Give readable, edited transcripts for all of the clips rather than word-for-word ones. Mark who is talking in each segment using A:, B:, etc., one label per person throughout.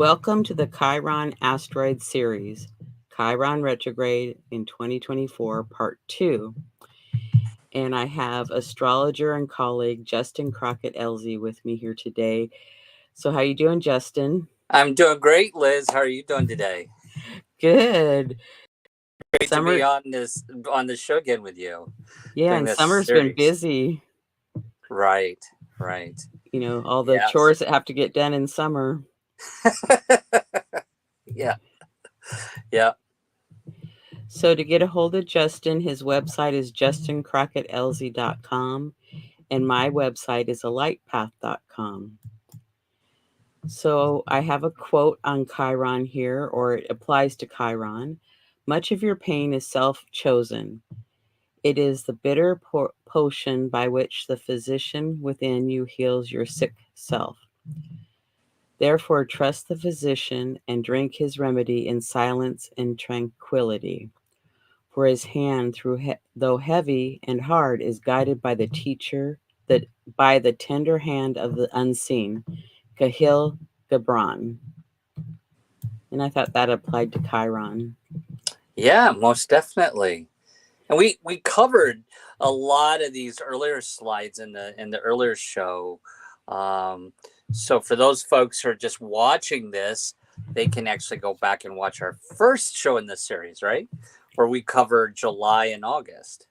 A: Welcome to the Chiron Asteroid series, Chiron Retrograde in 2024, Part 2. And I have astrologer and colleague Justin Crockett Elzie with me here today. So how you doing, Justin?
B: I'm doing great, Liz. How are you doing today?
A: Good.
B: Great to be on the show again with you.
A: Yeah, and summer's been busy.
B: Right.
A: You know, all the chores that have to get done in summer.
B: Yeah.
A: So to get a hold of Justin, his website is justincrockettelzie.com, and my website is alightpath.com. So I have a quote on Chiron here, or it applies to Chiron. Much of your pain is self-chosen. It is the bitter potion by which the physician within you heals your sick self. Therefore, trust the physician and drink his remedy in silence and tranquility. For his hand, though heavy and hard, is guided by the teacher, by the tender hand of the unseen, Kahil Gibran. And I thought that applied to Chiron.
B: Yeah, most definitely. And we covered a lot of these earlier slides in the earlier show. So for those folks who are just watching this, they can actually go back and watch our first show in this series, right? Where we covered July and August.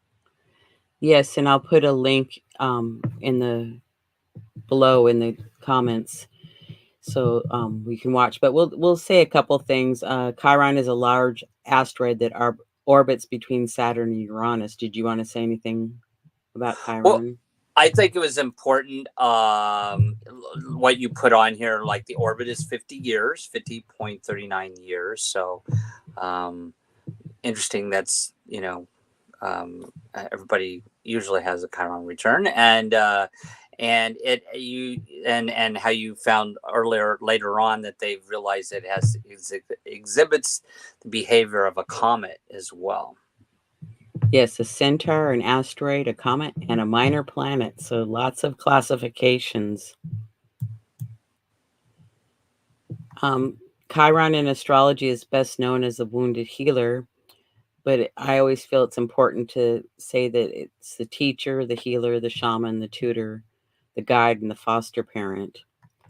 A: Yes, and I'll put a link below in the comments, so we can watch. But we'll say a couple things. Chiron is a large asteroid that orbits between Saturn and Uranus. Did you want to say anything about Chiron?
B: Well, I think it was important what you put on here. Like the orbit is 50 years, 50.39 years. So interesting. That's everybody usually has a Chiron return, and how you found later on that they've realized it exhibits the behavior of a comet as well.
A: Yes, a Centaur, an asteroid, a comet, and a minor planet. So lots of classifications. Chiron in astrology is best known as the wounded healer, but I always feel it's important to say that it's the teacher, the healer, the shaman, the tutor, the guide, and the foster parent.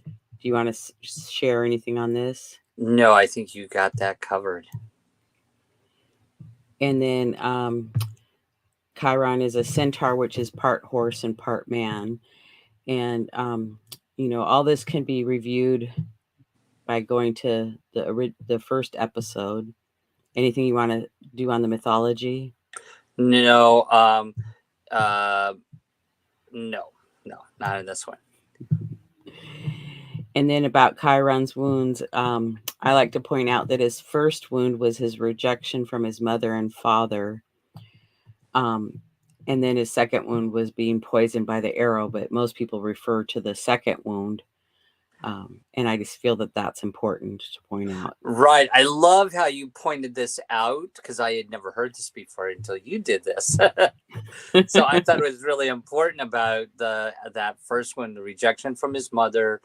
A: Do you want to share anything on this?
B: No, I think you got that covered.
A: And then Chiron is a centaur, which is part horse and part man. And, all this can be reviewed by going to the first episode. Anything you want to do on the mythology?
B: No, no, not in this one.
A: And then about Chiron's wounds, I like to point out that his first wound was his rejection from his mother and father. And then his second wound was being poisoned by the arrow, but most people refer to the second wound. And I just feel that that's important to point out.
B: Right. I love how you pointed this out, because I had never heard this before until you did this. So I thought it was really important about that first one, the rejection from his mother,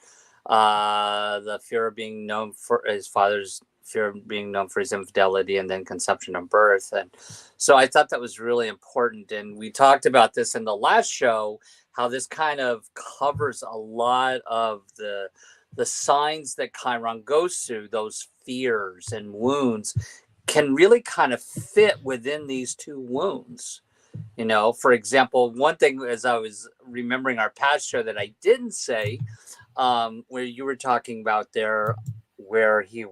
B: the fear of being known for his father's fear of being known for his infidelity, and then conception and birth. And so I thought that was really important. And we talked about this in the last show, how this kind of covers a lot of the signs that Chiron goes through. Those fears and wounds can really kind of fit within these two wounds. For example, one thing, as I was remembering our past show that I didn't say, where you were talking about there, where he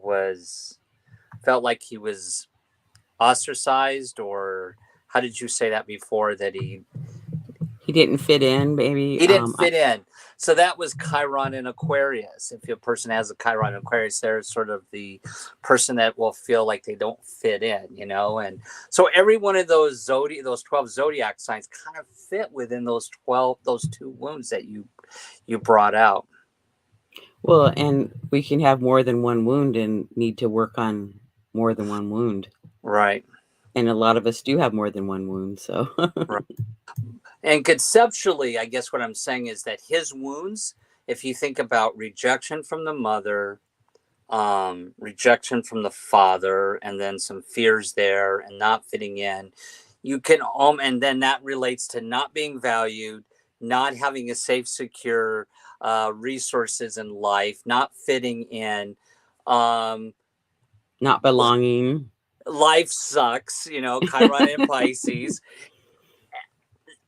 B: felt like he was ostracized, or how did you say that before, that he
A: didn't fit in, maybe?
B: He didn't fit in. So that was Chiron in Aquarius. If a person has a Chiron in Aquarius, they're sort of the person that will feel like they don't fit in, And so every one of those 12 zodiac signs kind of fit within those two wounds that you brought out.
A: Well, and we can have more than one wound and need to work on more than one wound.
B: Right.
A: And a lot of us do have more than one wound, so.
B: Right. And conceptually, I guess what I'm saying is that his wounds, if you think about rejection from the mother, rejection from the father, and then some fears there and not fitting in. You can, and then that relates to not being valued, not having a safe, secure resources in life, not fitting in,
A: not belonging.
B: Life sucks, Chiron and Pisces.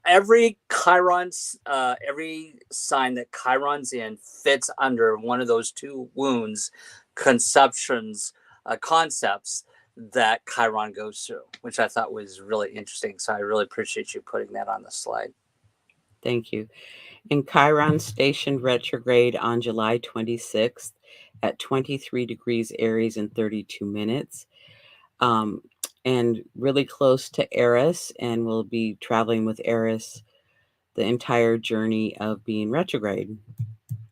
B: Every Chiron's, every sign that Chiron's in fits under one of those two wounds, conceptions, concepts that Chiron goes through, which I thought was really interesting. So I really appreciate you putting that on the slide.
A: Thank you. And Chiron stationed retrograde on July 26th at 23 degrees Aries in 32 minutes. And really close to Eris, and we'll be traveling with Eris the entire journey of being retrograde.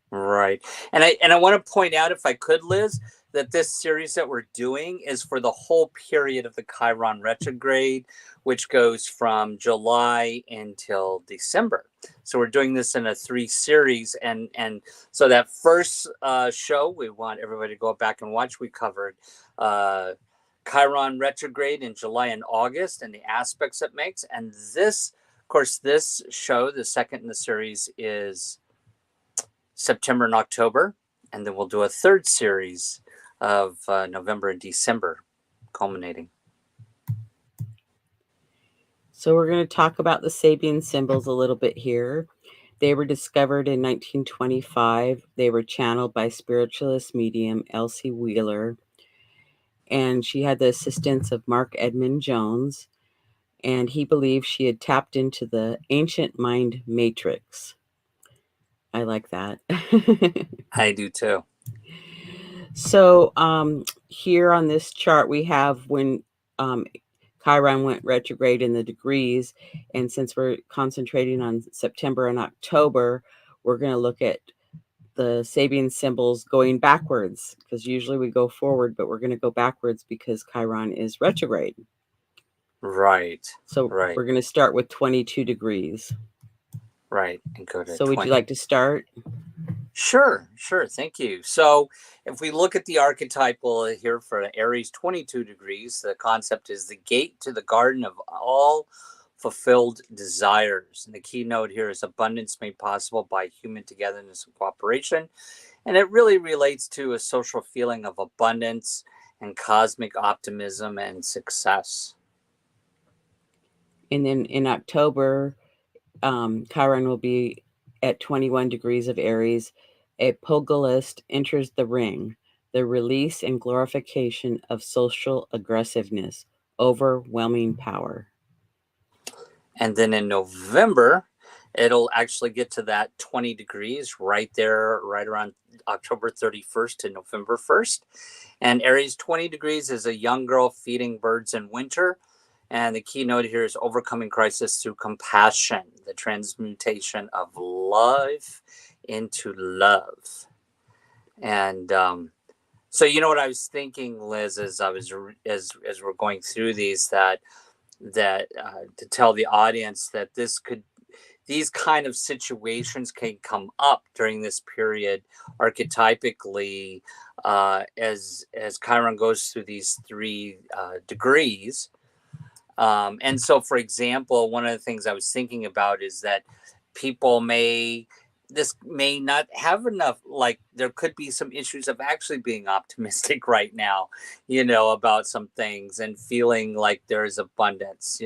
B: Right. And I want to point out, if I could, Liz, that this series that we're doing is for the whole period of the Chiron retrograde, which goes from July until December. So we're doing this in a 3 series. And so that first show, we want everybody to go back and watch. We covered Chiron retrograde in July and August and the aspects it makes. And this, of course, this show, the second in the series, is September and October, and then we'll do a third series of November and December, culminating.
A: So we're going to talk about the Sabian symbols a little bit here. They were discovered in 1925. They were channeled by spiritualist medium Elzie Wheeler, and she had the assistance of Mark Edmund Jones, and he believed she had tapped into the ancient mind matrix. I like that.
B: I do too.
A: So here on this chart, we have when Chiron went retrograde in the degrees. And since we're concentrating on September and October, we're going to look at the Sabian symbols going backwards, because usually we go forward, but we're going to go backwards because Chiron is retrograde.
B: Right.
A: So
B: right.
A: We're going to start with 22 degrees.
B: Right. And go to
A: So 20. Would you like to start?
B: Sure. Thank you. So if we look at the archetypal here for Aries 22 degrees, the concept is the gate to the garden of all fulfilled desires. And the keynote here is abundance made possible by human togetherness and cooperation. And it really relates to a social feeling of abundance and cosmic optimism and success.
A: And then in October, Chiron will be at 21 degrees of Aries. A pugilist enters the ring, the release and glorification of social aggressiveness, overwhelming power.
B: And then in November, it'll actually get to that 20 degrees right there, right around October 31st to November 1st. And Aries 20 degrees is a young girl feeding birds in winter. And the keynote here is overcoming crisis through compassion, the transmutation of love into love. And so, what I was thinking, Liz, as we're going through these, that to tell the audience that these kind of situations can come up during this period archetypically as Chiron goes through these 3 degrees. And so, for example, one of the things I was thinking about is that this may not have enough, like there could be some issues of actually being optimistic right now, about some things and feeling like there's abundance,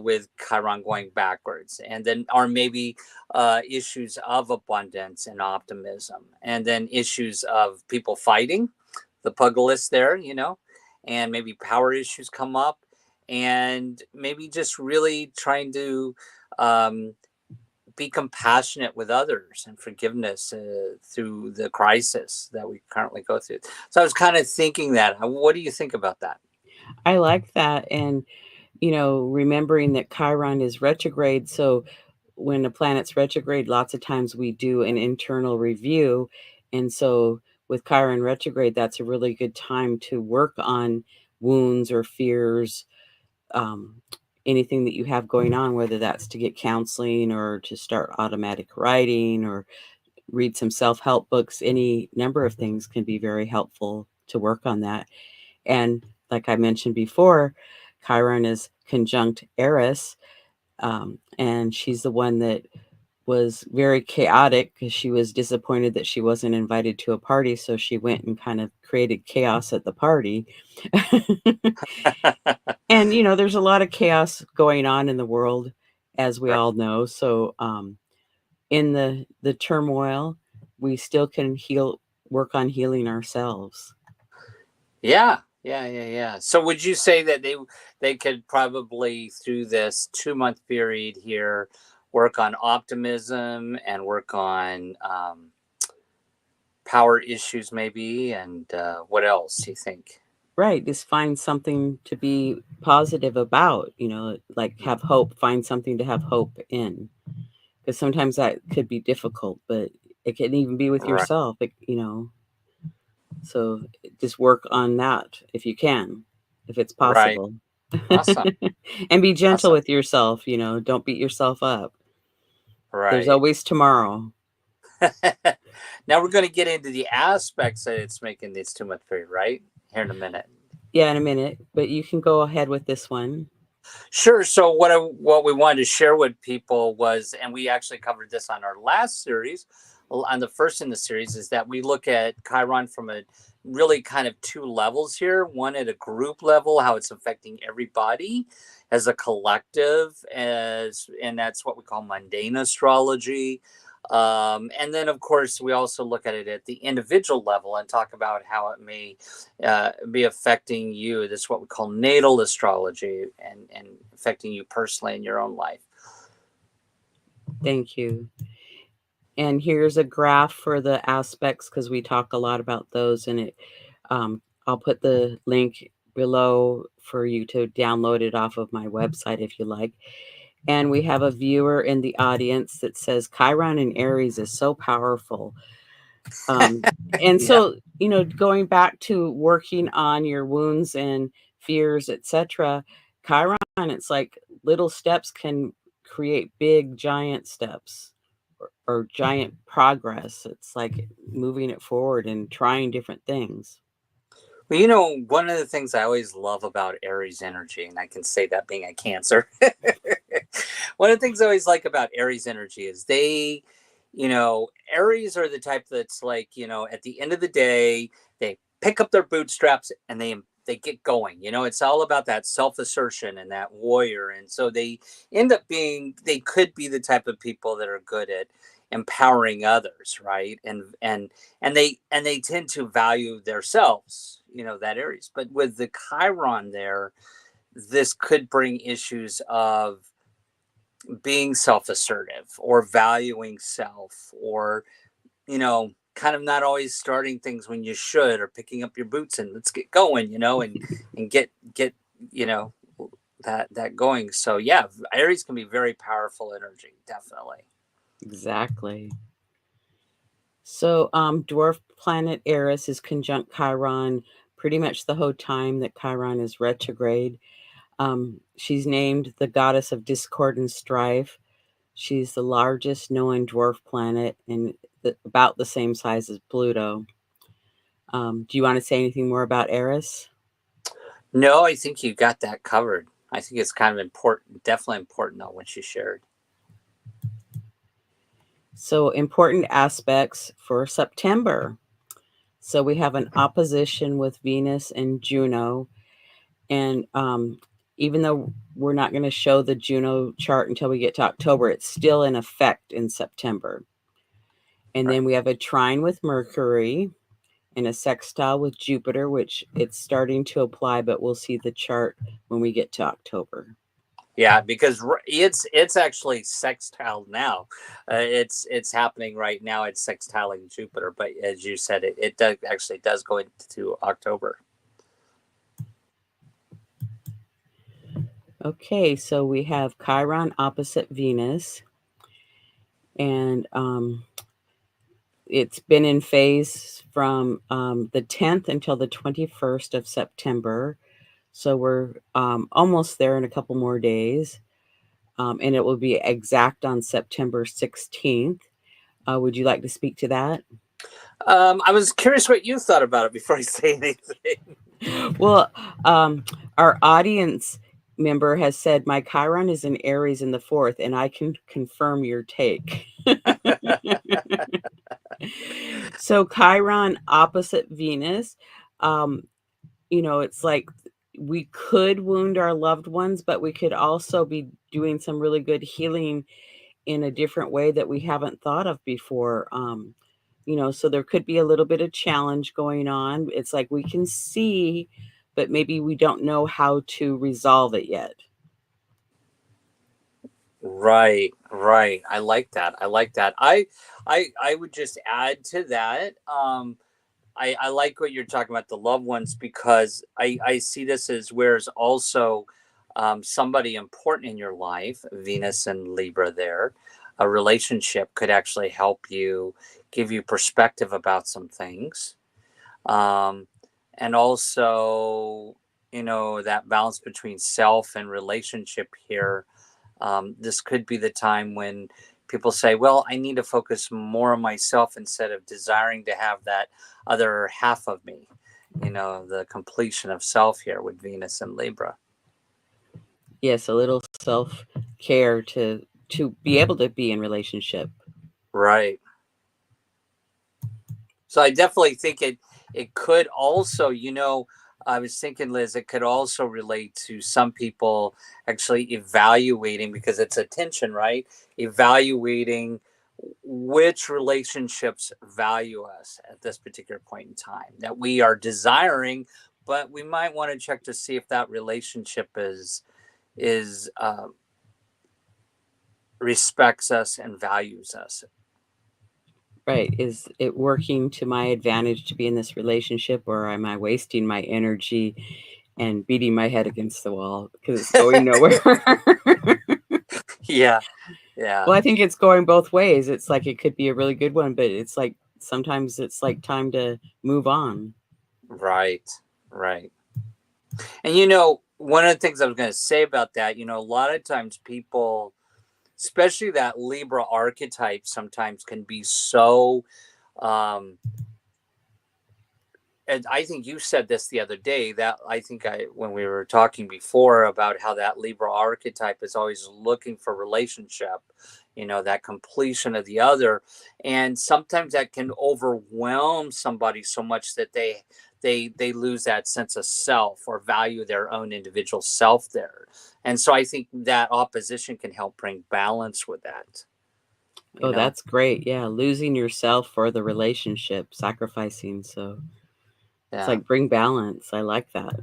B: with Chiron going backwards. And then, or maybe issues of abundance and optimism, and then issues of people fighting, the pugilist there, and maybe power issues come up. And maybe just really trying to be compassionate with others and forgiveness through the crisis that we currently go through. So I was kind of thinking that. What do you think about that?
A: I like that. And, remembering that Chiron is retrograde. So when a planet's retrograde, lots of times we do an internal review. And so with Chiron retrograde, that's a really good time to work on wounds or fears, anything that you have going on, whether that's to get counseling or to start automatic writing or read some self-help books. Any number of things can be very helpful to work on that. And like I mentioned before, Chiron is conjunct Eris, and she's the one that was very chaotic because she was disappointed that she wasn't invited to a party, so she went and kind of created chaos at the party. And there's a lot of chaos going on in the world, as we
B: Right.
A: all know. So in the turmoil, we still can work on healing ourselves.
B: Yeah. So would you say that they could probably, through this 2-month period here, work on optimism and work on power issues maybe, and what else do you think?
A: Right, just find something to be positive about, like have hope, find something to have hope in. Because sometimes that could be difficult, but it can even be with
B: Right.
A: yourself, so just work on that if you can, if it's
B: Right.
A: possible.
B: Awesome.
A: And be gentle
B: Awesome.
A: with yourself, don't beat yourself up. There's
B: Right.
A: always tomorrow.
B: Now we're going to get into the aspects that it's making this 2-month period, right? Here in a minute.
A: Yeah, in a minute, but you can go ahead with this one.
B: Sure. So what we wanted to share with people was, and we actually covered this on our last series, on the first in the series, is that we look at Chiron from a really kind of 2 levels here. One at a group level, how it's affecting everybody as a collective, and that's what we call mundane astrology. And then, of course, we also look at it at the individual level and talk about how it may be affecting you. That's what we call natal astrology, and affecting you personally in your own life.
A: Thank you. And here's a graph for the aspects, because we talk a lot about those, and I'll put the link below for you to download it off of my website if you like. And we have a viewer in the audience that says Chiron in Aries is so powerful. And
B: Yeah.
A: so, going back to working on your wounds and fears, etc., Chiron, it's like little steps can create big, giant steps, or giant progress. It's like moving it forward and trying different things.
B: Well, one of the things I always love about Aries energy, and I can say that being a Cancer, one of the things I always like about Aries energy is Aries are the type that's like, at the end of the day, they pick up their bootstraps and they get going. It's all about that self-assertion and that warrior. And so they could be the type of people that are good at empowering others, right? And they tend to value themselves, that Aries. But with the Chiron there, this could bring issues of being self-assertive or valuing self, or kind of not always starting things when you should, or picking up your boots and let's get going, and get that going. So yeah, Aries can be very powerful energy, definitely.
A: Exactly. So, dwarf planet Eris is conjunct Chiron pretty much the whole time that Chiron is retrograde. She's named the goddess of discord and strife. She's the largest known dwarf planet and about the same size as Pluto. Do you want to say anything more about Eris?
B: No, I think you got that covered. I think it's kind of important, definitely important, though, what you shared.
A: So, important aspects for September. So, we have an opposition with Venus and Juno. And even though we're not going to show the Juno chart until we get to October, it's still in effect in September. And
B: Right.
A: then we have a trine with Mercury and a sextile with Jupiter, which it's starting to apply, but we'll see the chart when we get to October.
B: Yeah, because it's actually sextile now. It's happening right now. It's sextiling Jupiter, but as you said, it does go into October.
A: Okay, so we have Chiron opposite Venus, and it's been in phase from the 10th until the 21st of September. So we're almost there in a couple more days. And it will be exact on September 16th. Would you like to speak to that?
B: I was curious what you thought about it before I say anything.
A: Well, our audience member has said my Chiron is in Aries in the fourth, and I can confirm your take. So Chiron opposite Venus, um, it's like we could wound our loved ones, but we could also be doing some really good healing in a different way that we haven't thought of before. So there could be a little bit of challenge going on. It's like we can see, but maybe we don't know how to resolve it yet.
B: Right, right. I like that. I like that. I would just add to that. I like what you're talking about the loved ones because I see this as where's also somebody important in your life, Venus and Libra there. A relationship could actually help you give you perspective about some things. Um, and also, that balance between self and relationship here. This could be the time when people say, well, I need to focus more on myself instead of desiring to have that other half of me, the completion of self here with Venus and Libra.
A: Yes, a little self care to be able to be in relationship.
B: Right. So I definitely think it could also, I was thinking, Liz, it could also relate to some people actually evaluating because it's a tension, right? Evaluating which relationships value us at this particular point in time that we are desiring, but we might want to check to see if that relationship is respects us and values us.
A: Right. Is it working to my advantage to be in this relationship, or am I wasting my energy and beating my head against the wall because it's going nowhere?
B: Yeah, yeah.
A: Well, I think it's going both ways. It's like it could be a really good one, but it's like sometimes it's like time to move on.
B: Right, right. And one of the things I was going to say about that, a lot of times people, especially that Libra archetype, sometimes can be so. And I think you said this the other day that I think when we were talking before about how that Libra archetype is always looking for relationship, that completion of the other, and sometimes that can overwhelm somebody so much that they lose that sense of self or value their own individual self there. And so I think that opposition can help bring balance with that.
A: Oh, that's great. Yeah, losing yourself for the relationship, sacrificing. So it's
B: Yeah.
A: like bring balance. I like that.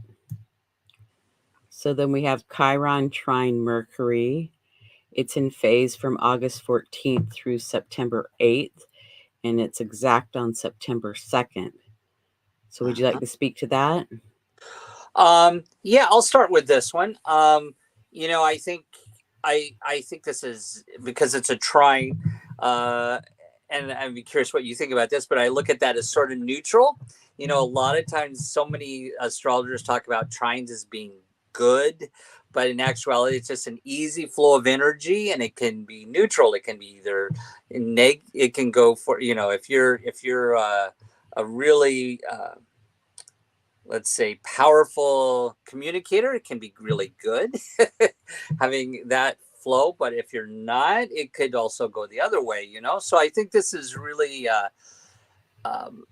A: So then we have Chiron trine Mercury. It's in phase from August 14th through September 8th, and it's exact on September 2nd. So would you like to speak to that?
B: Yeah, I'll start with this one. I think I think this is because it's a trine, and I'd be curious what you think about this. But I look at that as sort of neutral. A lot of times, so many astrologers talk about trines as being good, but in actuality, it's just an easy flow of energy, and it can be neutral. It can be either It can go for if you're a really let's say powerful communicator, it can be really good having that flow, but if you're not, it could also go the other way. So I think this is really um,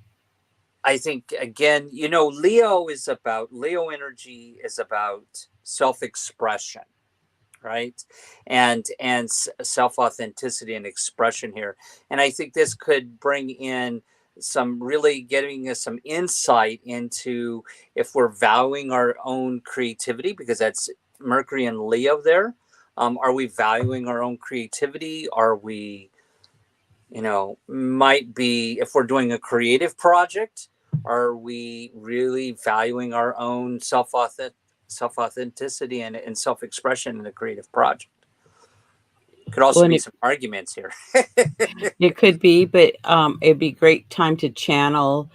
B: I think again, Leo energy is about self-expression, right? And self-authenticity and expression here. And I think this could bring in some really getting us some insight into if we're valuing our own creativity, because that's Mercury and Leo there. Are we valuing our own creativity? Are we, might be, if we're doing a creative project, are we really valuing our own self-authenticity and self-expression in a creative project? Could
A: Well,
B: also
A: and
B: be some arguments here.
A: it could be, but it'd be great time to channel,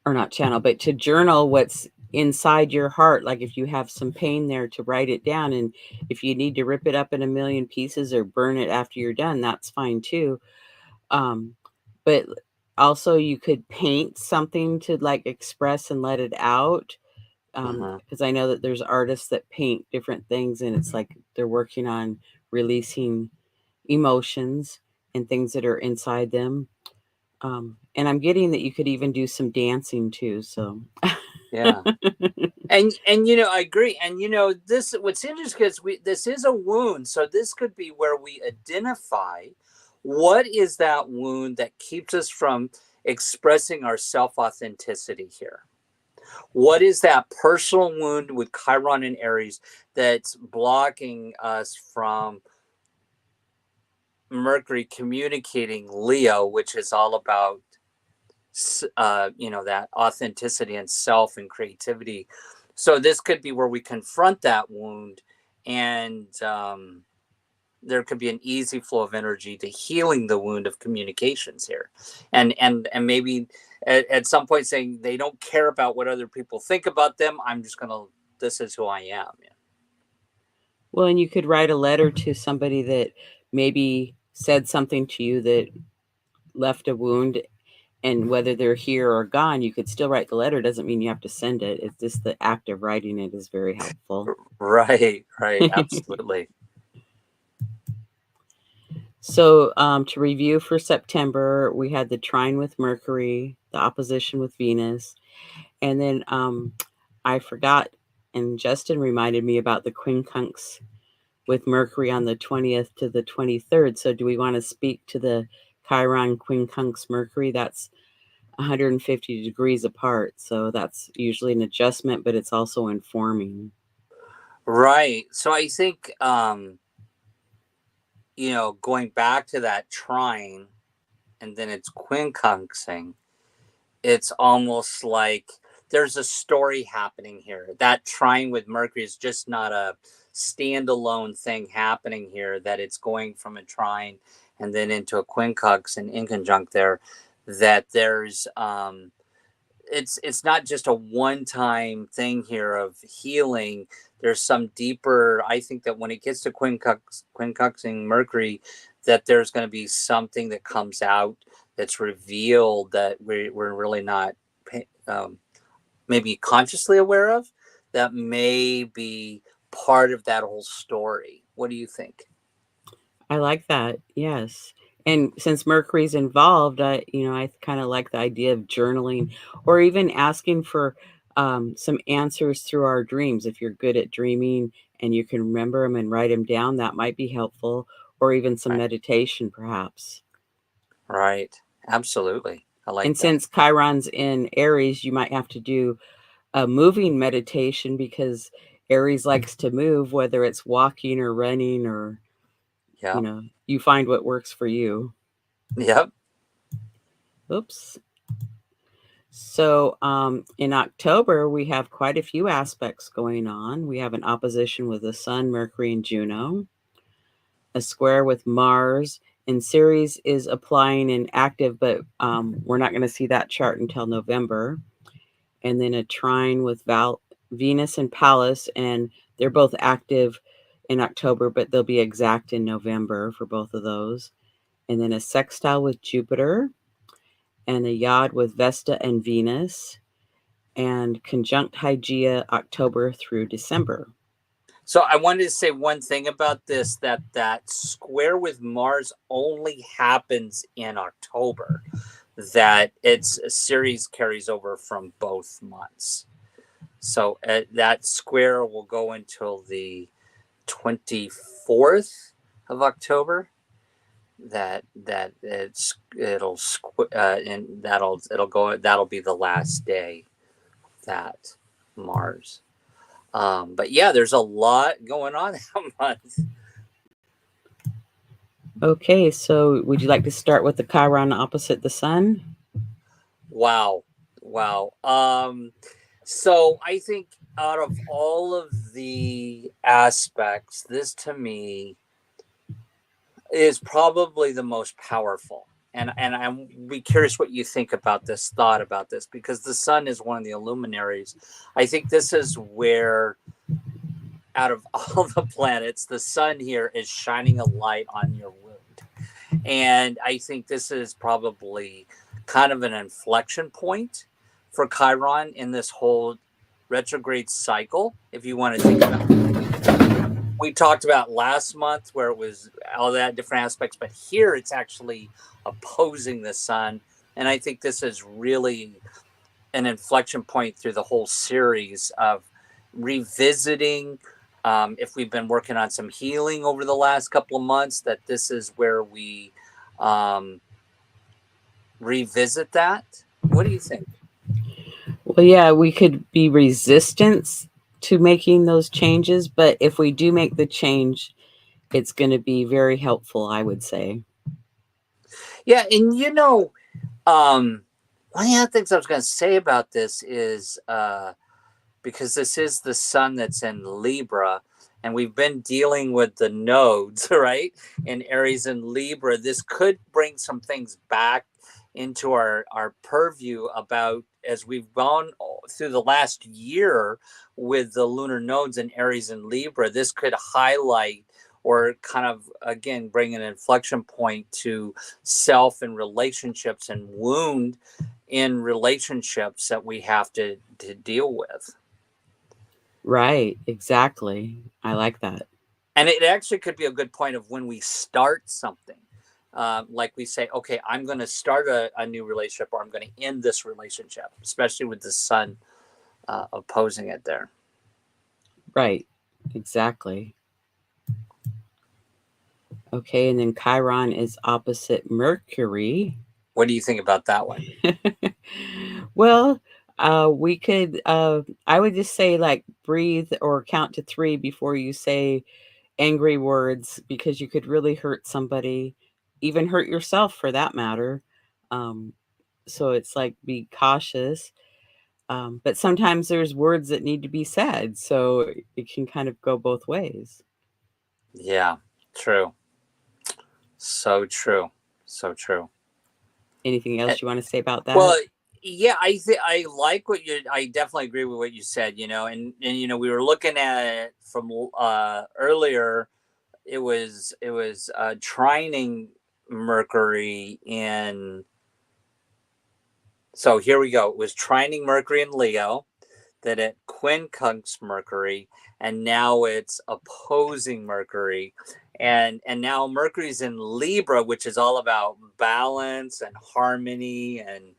A: or not channel, but to journal what's inside your heart. Like if you have some pain there, to write it down. And if you need to rip it up in a million pieces or burn it after you're done, that's fine too. Um, But also you could paint something to like express and let it out. Because I know that there's artists that paint different things, and it's like they're working on releasing emotions and things that are inside them. And I'm getting that you could even do some dancing too. So
B: Yeah. And you know, I agree. And you know, this what's interesting is this is a wound, so this could be where we identify what is that wound that keeps us from expressing our self authenticity here. What is that personal wound with Chiron and Aries that's blocking us from Mercury communicating Leo, which is all about you know, that authenticity and self and creativity. So this could be where we confront that wound, and there could be an easy flow of energy to healing the wound of communications here, and maybe at some point saying they don't care about what other people think about them. I'm just gonna. This is who I am. Yeah.
A: well, and you could write a letter to somebody that maybe said something to you that left a wound, and whether they're here or gone, you could still write the letter. Doesn't mean you have to send it. It's just the act of writing it is very helpful.
B: Right. Right. Absolutely.
A: So to review for September, we had the trine with Mercury, the opposition with Venus, and then I forgot, and Justin reminded me about the quincunx with Mercury on the 20th to the 23rd. So do we want to speak to the Chiron quincunx Mercury? That's 150 degrees apart. So that's usually an adjustment, but it's also informing.
B: Right. So I think you know, going back to that trine, and then it's quincunxing, it's almost like there's a story happening here. That trine with Mercury is just not a standalone thing happening here, that it's going from a trine and then into a quincunx and inconjunct there, that there's it's not just a one-time thing here of healing. There's some deeper, I think that when it gets to quincunxing Mercury, that there's going to be something that comes out that's revealed that we're really not maybe consciously aware of, that may be part of that whole story. What do you think?
A: I like that. Yes. And since Mercury's involved, I kind of like the idea of journaling or even asking for some answers through our dreams. If you're good at dreaming and you can remember them and write them down, that might be helpful, or even some
B: Right.
A: meditation, perhaps.
B: Right. Absolutely. I like
A: And
B: that.
A: since Chiron's in Aries, you might have to do a moving meditation because Aries likes to move, whether it's walking or running or,
B: Yeah.
A: you find what works for you.
B: Yep.
A: Oops. So in October, we have quite a few aspects going on. We have an opposition with the Sun, Mercury, and Juno, a square with Mars, and Ceres is applying and active, but we're not going to see that chart until November. And then a trine with Venus and Pallas, and they're both active in October, but they'll be exact in November for both of those. And then a sextile with Jupiter, and a yod with Vesta and Venus, and conjunct Hygeia October through December.
B: So I wanted to say one thing about this, that square with Mars only happens in October, that its a series carries over from both months. So that square will go until the 24th of October. That'll be the last day that Mars. But yeah, there's a lot going on that month.
A: Okay, so would you like to start with the Chiron opposite the Sun?
B: Wow. So I think out of all of the aspects, this to me is probably the most powerful. And I'm be curious what you think about this thought about this, because the sun is one of the luminaries. I think this is where, out of all the planets, the sun here is shining a light on your wound. And I think this is probably kind of an inflection point for Chiron in this whole retrograde cycle, if you want to think about it. We talked about last month where it was all that different aspects, but here it's actually opposing the sun. And I think this is really an inflection point through the whole series of revisiting. If we've been working on some healing over the last couple of months, that this is where we revisit that. What do you think?
A: Well, yeah, we could be resistant to making those changes, but if we do make the change, it's going to be very helpful, I would say.
B: Yeah, and one of the things I was going to say about this is because this is the sun that's in Libra, and we've been dealing with the nodes, right? In Aries and Libra, this could bring some things back into our purview about, as we've gone through the last year with the lunar nodes in Aries and Libra, this could highlight or kind of, again, bring an inflection point to self and relationships and wound in relationships that we have to deal with.
A: Right, exactly. I like that.
B: And it actually could be a good point of when we start something. Like we say, okay, I'm going to start a new relationship, or I'm going to end this relationship, especially with the sun opposing it there.
A: Right, exactly. Okay, and then Chiron is opposite Mercury.
B: What do you think about that one?
A: Well, we could, I would just say, like, breathe or count to 3 before you say angry words, because you could really hurt somebody, even hurt yourself for that matter. So it's like, be cautious. But sometimes there's words that need to be said, so it can kind of go both ways.
B: Yeah, true. So true. So true.
A: Anything else you want to say about that?
B: Well, yeah, I like what I definitely agree with what you said, and we were looking at it from earlier. It was trining Mercury in. So here we go. It was trining Mercury in Leo, that it quincunx Mercury, and now it's opposing Mercury, and now Mercury's in Libra, which is all about balance and harmony, and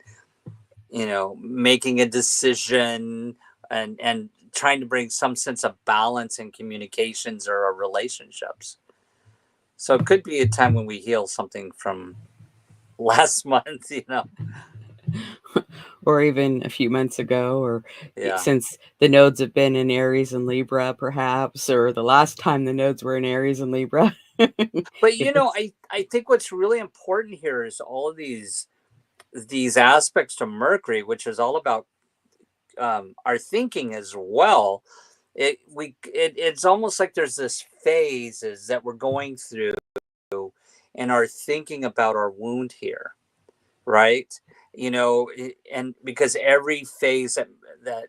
B: making a decision, and trying to bring some sense of balance in communications or relationships. So it could be a time when we heal something from last month,
A: Or even a few months ago, or
B: Yeah.
A: since the nodes have been in Aries and Libra, perhaps, or the last time the nodes were in Aries and Libra.
B: But I think what's really important here is all of these aspects to Mercury, which is all about our thinking as well. It's almost like there's this phases that we're going through and are thinking about our wound here, right? And because every phase that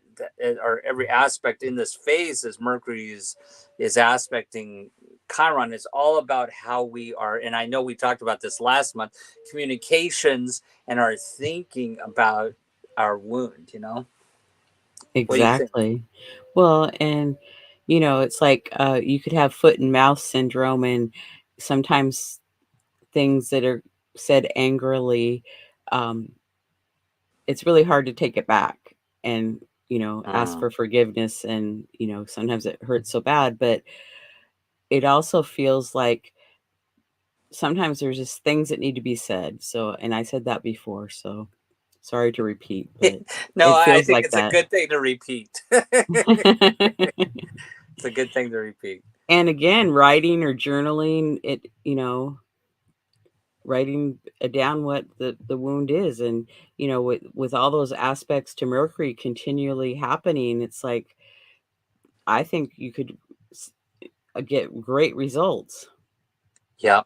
B: or every aspect in this phase, as Mercury is aspecting Chiron, is all about how we are. And I know we talked about this last month, communications and our thinking about our wound. What do you think?
A: Exactly. Well, and it's like, you could have foot and mouth syndrome, and sometimes things that are said angrily, um, it's really hard to take it back and ask for forgiveness, and sometimes it hurts so bad, but it also feels like sometimes there's just things that need to be said. So, and I said that before, so sorry to repeat, but
B: No,
A: it
B: I
A: feels
B: think
A: like
B: it's a
A: that.
B: good thing to repeat. It's a good thing to repeat.
A: And again, writing or journaling it, writing down what the wound is, and with all those aspects to Mercury continually happening, it's like, I think you could get great results,
B: Yeah.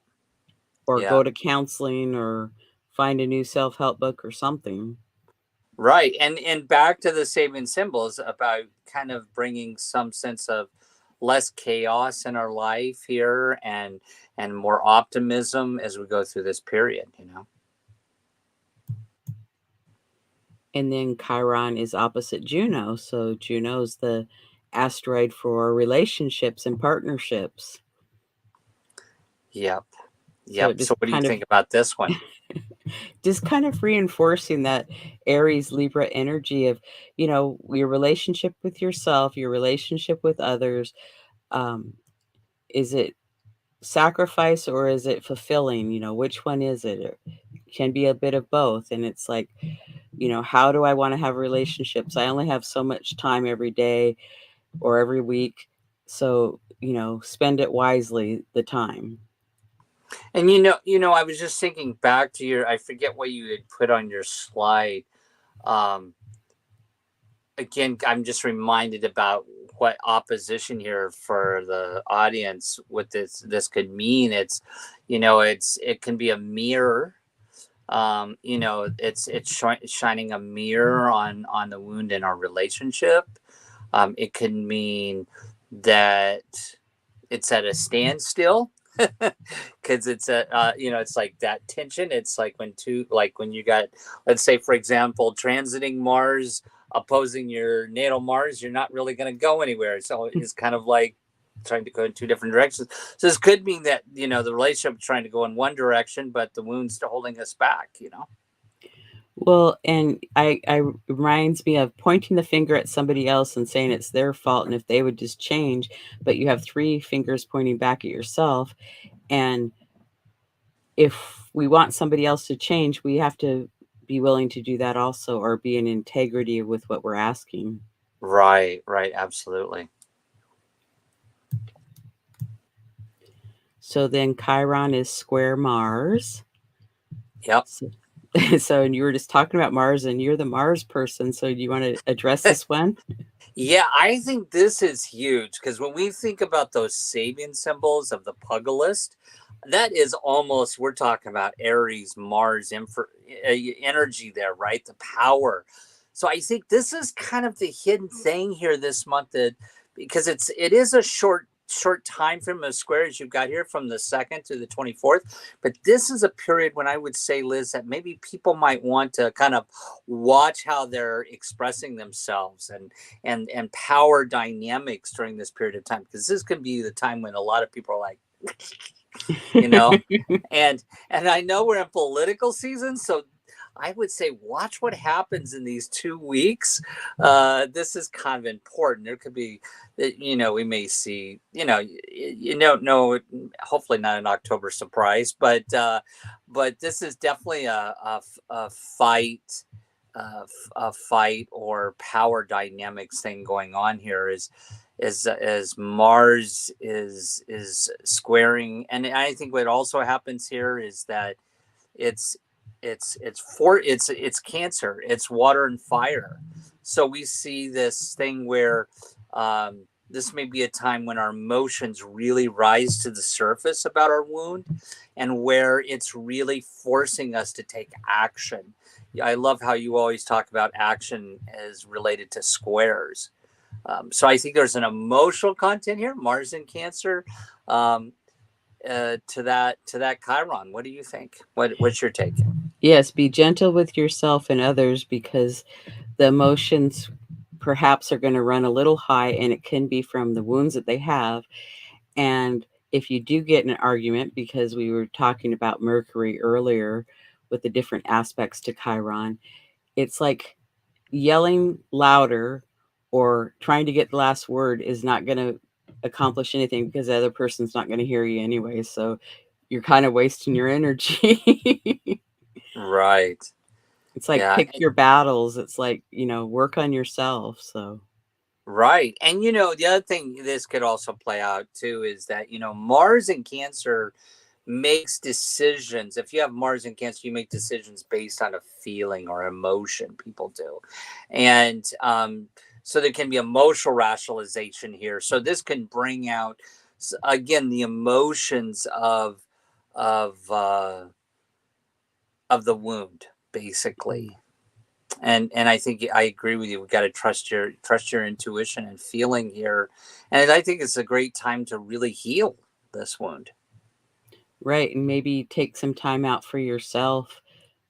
A: or
B: Yeah.
A: go to counseling, or find a new self-help book or something.
B: Right. And back to the saving symbols about kind of bringing some sense of less chaos in our life here, and and more optimism as we go through this period, you know.
A: And then Chiron is opposite Juno. So Juno's the asteroid for relationships and partnerships.
B: Yep.
A: So
B: Yep. So what do you think about this one?
A: Just kind of reinforcing that Aries Libra energy of, your relationship with yourself, your relationship with others. Is it sacrifice or is it fulfilling? Which one is it? It can be a bit of both. And it's like, how do I want to have relationships? I only have so much time every day or every week. So, spend it wisely, the time.
B: And I was just thinking back to I forget what you had put on your slide. Again, I'm just reminded about what opposition here for the audience, what this could mean. It can be a mirror. It's shining a mirror on the wound in our relationship. It can mean that it's at a standstill, because it's it's like that tension. It's like when you got, let's say, for example, transiting Mars opposing your natal Mars, you're not really going to go anywhere. So it's kind of like trying to go in two different directions. So this could mean that the relationship is trying to go in one direction, but the wound's still holding us back.
A: Well, and I reminds me of pointing the finger at somebody else and saying it's their fault, and if they would just change, but you have three fingers pointing back at yourself. And if we want somebody else to change, we have to be willing to do that also, or be in integrity with what we're asking.
B: Right, absolutely.
A: So then Chiron is square Mars.
B: Yep.
A: So and you were just talking about Mars, and you're the Mars person. So do you want to address this one?
B: Yeah, I think this is huge, because when we think about those Sabian symbols of the pugilist, that is almost, we're talking about Aries, Mars energy there, right? The power. So I think this is kind of the hidden thing here this month, because it is a short time frame of squares you've got here from the 2nd to the 24th, but this is a period when I would say, Liz, that maybe people might want to kind of watch how they're expressing themselves and power dynamics during this period of time, because this can be the time when a lot of people are like and I know we're in political season, so I would say watch what happens in these 2 weeks. This is kind of important. There could be, we may see, no, hopefully not an October surprise, but this is definitely a fight, a fight or power dynamics thing going on here. As Mars is squaring, and I think what also happens here is that it's Cancer, it's water and fire. So we see this thing where this may be a time when our emotions really rise to the surface about our wound, and where it's really forcing us to take action. I love how you always talk about action as related to squares. So I think there's an emotional content here, Mars in Cancer, to that Chiron. What do you think? What's your take?
A: Yes, be gentle with yourself and others, because the emotions perhaps are going to run a little high, and it can be from the wounds that they have. And if you do get in an argument, because we were talking about Mercury earlier with the different aspects to Chiron, it's like yelling louder or trying to get the last word is not going to accomplish anything, because the other person's not going to hear you anyway. So you're kind of wasting your energy.
B: Right.
A: It's like, pick your battles. It's like, work on yourself. So.
B: Right. And, the other thing this could also play out too is that, Mars in Cancer makes decisions. If you have Mars in Cancer, you make decisions based on a feeling or emotion. People do. And so there can be emotional rationalization here. So this can bring out, again, the emotions of the wound, basically. And I think I agree with you. We got to trust your intuition and feeling here. And I think it's a great time to really heal this wound.
A: Right, and maybe take some time out for yourself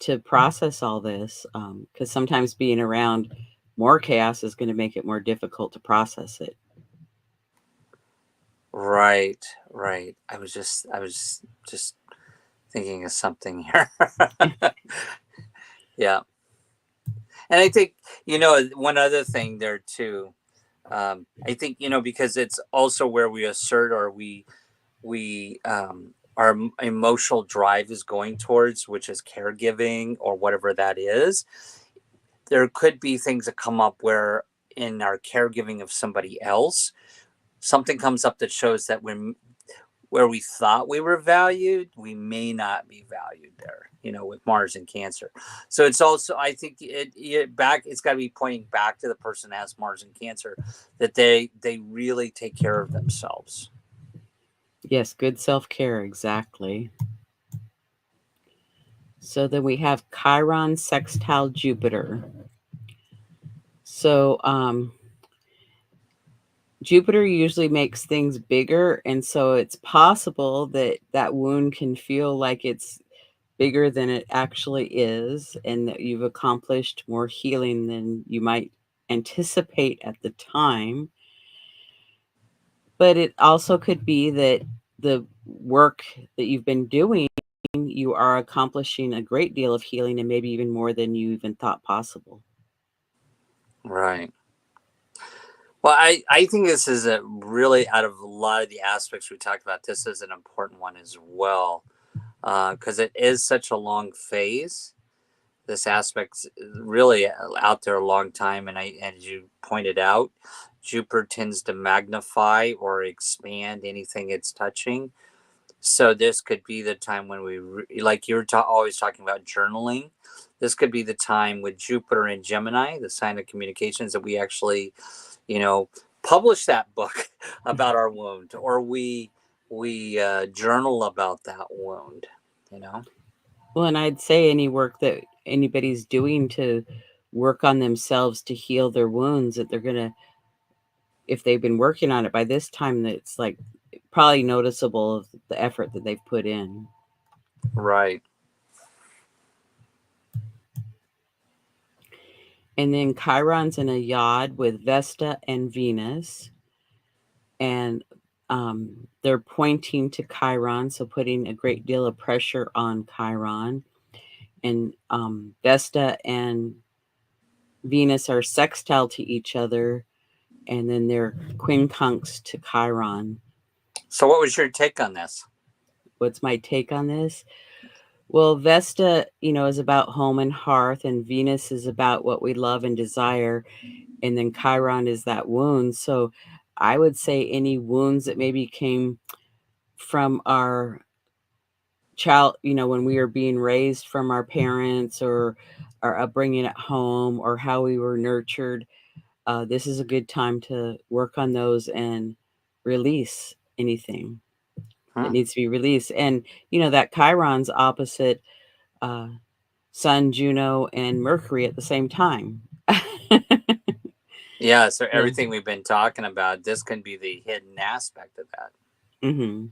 A: to process all this, because sometimes being around more chaos is going to make it more difficult to process it.
B: Right, right. I was just thinking of something here. Yeah. And I think, one other thing there too. I think, because it's also where we assert, or our emotional drive is going towards, which is caregiving or whatever that is. There could be things that come up where in our caregiving of somebody else, something comes up that shows that when where we thought we were valued, we may not be valued there, with Mars and Cancer. So it's also, I think it's got to be pointing back to the person that has Mars and Cancer, that they really take care of themselves.
A: Yes, good self-care, exactly. So then we have Chiron sextile Jupiter. So Jupiter usually makes things bigger, and so it's possible that that wound can feel like it's bigger than it actually is, and that you've accomplished more healing than you might anticipate at the time. But it also could be that the work that you've been doing, you are accomplishing a great deal of healing, and maybe even more than you even thought possible.
B: Right. Well, I think this is a really, out of a lot of the aspects we talked about, this is an important one as well, because it is such a long phase. This aspect's really out there a long time, and as you pointed out, Jupiter tends to magnify or expand anything it's touching. So this could be the time when like you're always talking about journaling. This could be the time with Jupiter and Gemini, the sign of communications, that we actually, publish that book about our wound, or we journal about that wound. You know.
A: Well, and I'd say any work that anybody's doing to work on themselves to heal their wounds, that they're gonna, if they've been working on it by this time, that it's like probably noticeable of the effort that they've put in.
B: Right.
A: And then Chiron's in a yod with Vesta and Venus, and they're pointing to Chiron, so putting a great deal of pressure on Chiron. And Vesta and Venus are sextile to each other, and then they're quincunx to Chiron.
B: So, what was your take on this?
A: What's my take on this? Well, Vesta, is about home and hearth, and Venus is about what we love and desire, and then Chiron is that wound. So I would say any wounds that maybe came from our child, when we were being raised from our parents, or our upbringing at home, or how we were nurtured, this is a good time to work on those and release anything that needs to be released. And, that Chiron's opposite Sun, Juno, and Mercury at the same time.
B: Yeah, so
A: Yeah.
B: everything we've been talking about, this can be the hidden aspect of that.
A: Mm-hmm.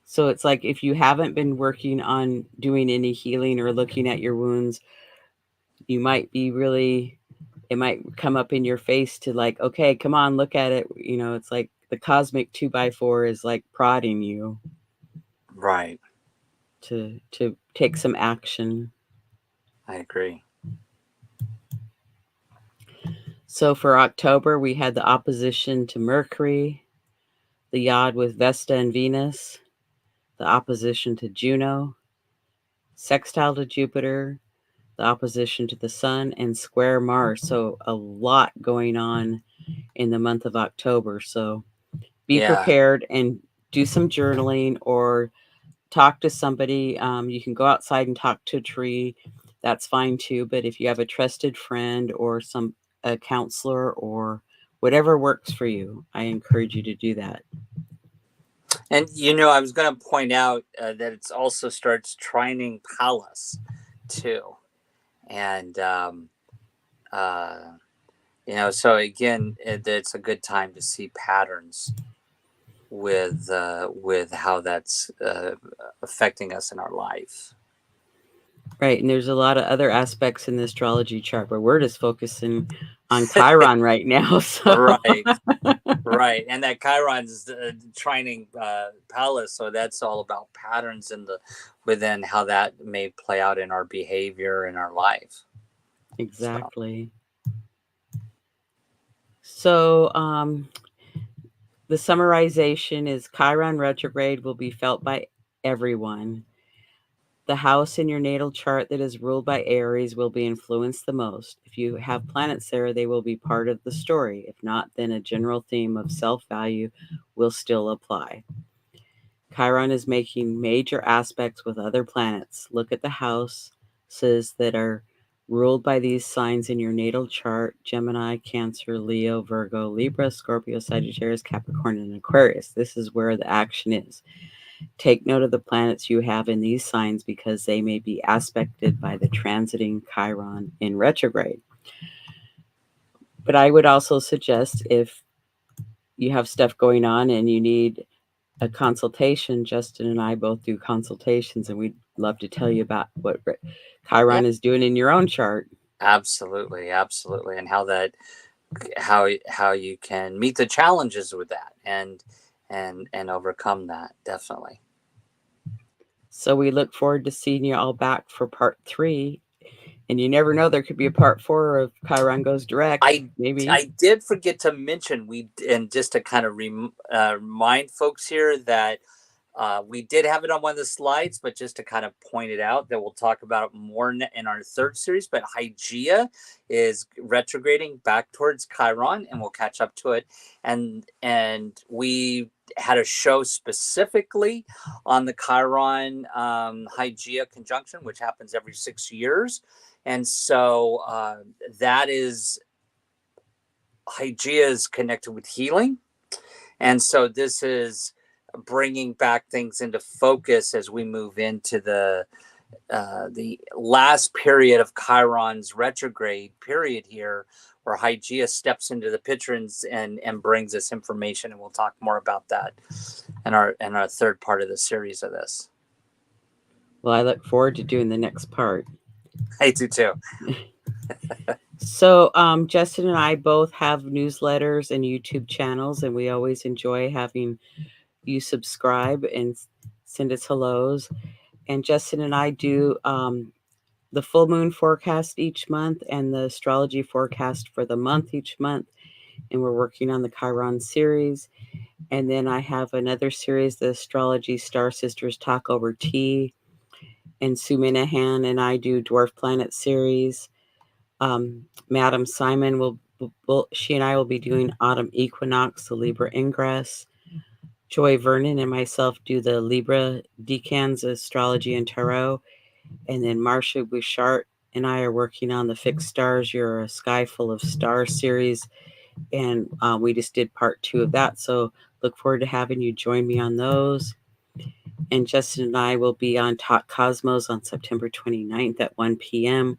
A: So it's like, if you haven't been working on doing any healing or looking at your wounds, you might be really, it might come up in your face to like, okay, come on, look at it. It's like the cosmic 2x4 is like prodding you
B: Right.
A: to take some action.
B: I agree.
A: So for October, we had the opposition to Mercury, the yod with Vesta and Venus, the opposition to Juno, sextile to Jupiter, the opposition to the Sun, and square Mars. So a lot going on in the month of October. So be prepared and do some journaling, or talk to somebody. You can go outside and talk to a tree. That's fine too. But if you have a trusted friend or a counselor or whatever works for you, I encourage you to do that.
B: And I was going to point out that it also starts trining Pallas too, and so again, it's a good time to see patterns with how that's affecting us in our life.
A: Right, and there's a lot of other aspects in the astrology chart, but we're just focusing on Chiron right now. So.
B: Right, and that Chiron's trining Pallas, so that's all about patterns in within how that may play out in our behavior in our life.
A: Exactly. So the summarization is Chiron retrograde will be felt by everyone. The house in your natal chart that is ruled by Aries will be influenced the most. If you have planets there, they will be part of the story. If not, then a general theme of self-value will still apply. Chiron is making major aspects with other planets. Look at the houses that are ruled by these signs in your natal chart: Gemini, Cancer, Leo, Virgo, Libra, Scorpio, Sagittarius, Capricorn, and Aquarius. This is where the action is. Take note of the planets you have in these signs because they may be aspected by the transiting Chiron in retrograde. But I would also suggest, if you have stuff going on and you need a consultation, Justin and I both do consultations, and we'd love to tell you about what Chiron is doing in your own chart.
B: Absolutely, and how you can meet the challenges with that and overcome that, definitely.
A: So we look forward to seeing you all back for part 3. And you never know, there could be a part 4 of Chiron goes direct. Maybe.
B: I did forget to mention, and just to kind of remind folks here that we did have it on one of the slides, but just to kind of point it out, that we'll talk about it more in our third series. But Hygeia is retrograding back towards Chiron, and we'll catch up to it. And we had a show specifically on the Chiron Hygeia conjunction, which happens every 6 years. And so that is, Hygeia is connected with healing. And so this is bringing back things into focus as we move into the last period of Chiron's retrograde period here, where Hygeia steps into the picture and brings us information. And we'll talk more about that in our third part of the series of this.
A: Well, I look forward to doing the next part.
B: I do too.
A: So Justin and I both have newsletters and YouTube channels, and we always enjoy having you subscribe and send us hellos. And Justin and I do the full moon forecast each month and the astrology forecast for the month each month. And we're working on the Chiron series. And then I have another series, the Astrology Star Sisters Talk Over Tea. And Sue Minahan and I do Dwarf Planet series. Madam Simon she and I will be doing Autumn Equinox, the Libra Ingress. Joy Vernon and myself do the Libra Decans, Astrology and Tarot. And then Marcia Bouchard and I are working on the Fixed Stars, You're a Sky Full of Stars series. And we just did part 2 of that. So look forward to having you join me on those. And Justin and I will be on Talk Cosmos on September 29th at 1 p.m.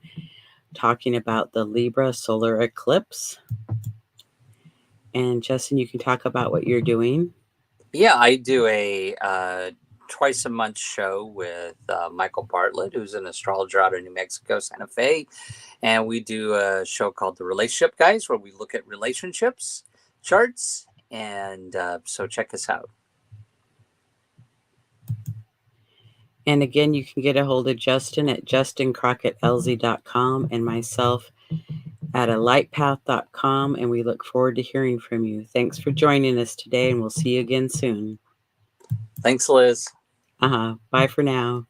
A: talking about the Libra solar eclipse. And Justin, you can talk about what you're doing.
B: Yeah, I do a twice a month show with Michael Bartlett, who's an astrologer out of New Mexico, Santa Fe. And we do a show called The Relationship Guys, where we look at relationships charts. And so check us out.
A: And again, you can get a hold of Justin at justincrockettLZ.com and myself at alightpath.com. And we look forward to hearing from you. Thanks for joining us today, and we'll see you again soon.
B: Thanks, Liz.
A: Bye for now.